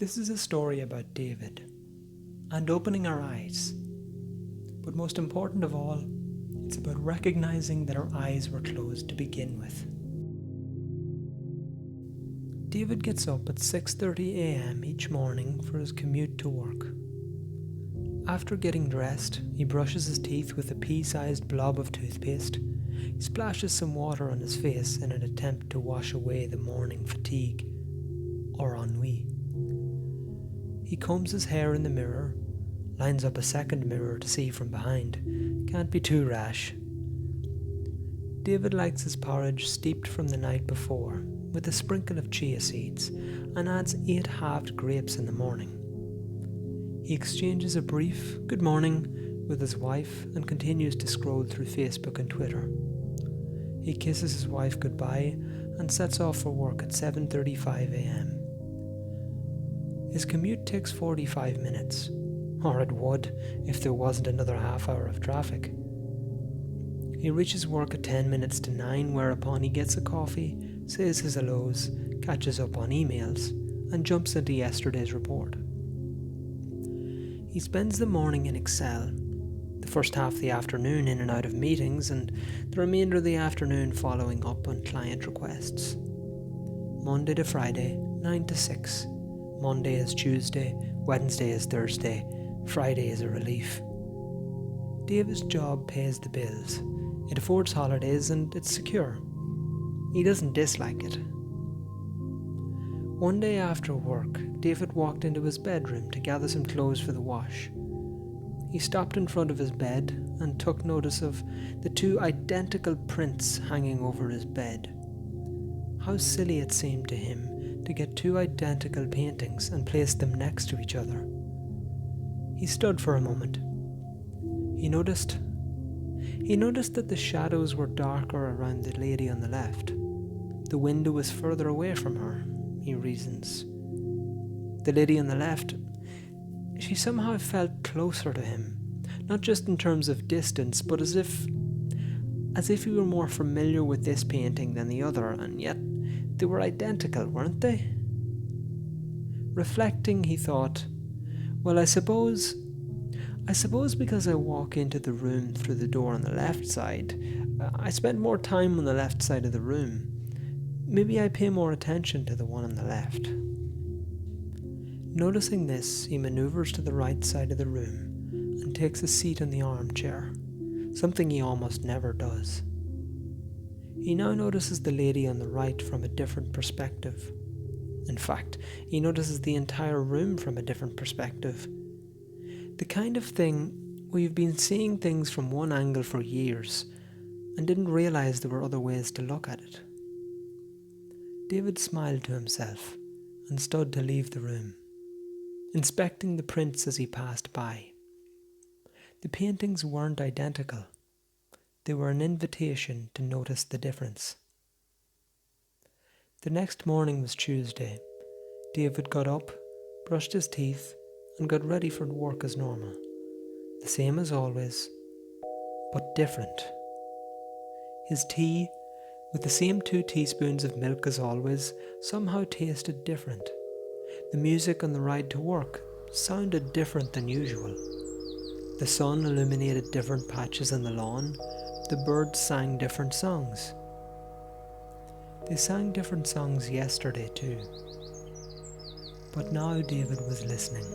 This is a story about David and opening our eyes. But most important of all, it's about recognizing that our eyes were closed to begin with. David gets up at 6:30 a.m. each morning for his commute to work. After getting dressed, he brushes his teeth with a pea-sized blob of toothpaste. He splashes some water on his face in an attempt to wash away the morning fatigue or ennui. He combs his hair in the mirror, lines up a second mirror to see from behind. Can't be too rash. David likes his porridge steeped from the night before, with a sprinkle of chia seeds, and adds 8 halved grapes in the morning. He exchanges a brief "good morning" with his wife and continues to scroll through Facebook and Twitter. He kisses his wife goodbye and sets off for work at 7:35 a.m. His commute takes 45 minutes, or it would if there wasn't another half hour of traffic. He reaches work at 10 minutes to 9, whereupon he gets a coffee, says his hellos, catches up on emails, and jumps into yesterday's report. He spends the morning in Excel, the first half of the afternoon in and out of meetings, and the remainder of the afternoon following up on client requests. Monday to Friday, 9 to 6. Monday is Tuesday, Wednesday is Thursday, Friday is a relief. David's job pays the bills. It affords holidays and it's secure. He doesn't dislike it. One day after work, David walked into his bedroom to gather some clothes for the wash. He stopped in front of his bed and took notice of the 2 identical prints hanging over his bed. How silly it seemed to him to get 2 identical paintings and place them next to each other. He stood for a moment. He noticed that the shadows were darker around the lady on the left. The window was further away from her, he reasons. The lady on the left, she somehow felt closer to him, not just in terms of distance, but as if he were more familiar with this painting than the other, and yet they were identical, weren't they? Reflecting, he thought, well, I suppose because I walk into the room through the door on the left side, I spend more time on the left side of the room. Maybe I pay more attention to the one on the left. Noticing this, he maneuvers to the right side of the room and takes a seat in the armchair, something he almost never does. He now notices the lady on the right from a different perspective. In fact, he notices the entire room from a different perspective. The kind of thing where you've been seeing things from one angle for years and didn't realize there were other ways to look at it. David smiled to himself and stood to leave the room, inspecting the prints as he passed by. The paintings weren't identical. They were an invitation to notice the difference. The next morning was Tuesday. David got up, brushed his teeth, and got ready for work as normal. The same as always, but different. His tea, with the same 2 teaspoons of milk as always, somehow tasted different. The music on the ride to work sounded different than usual. The sun illuminated different patches on the lawn. The birds sang different songs. They sang different songs yesterday too. But now David was listening.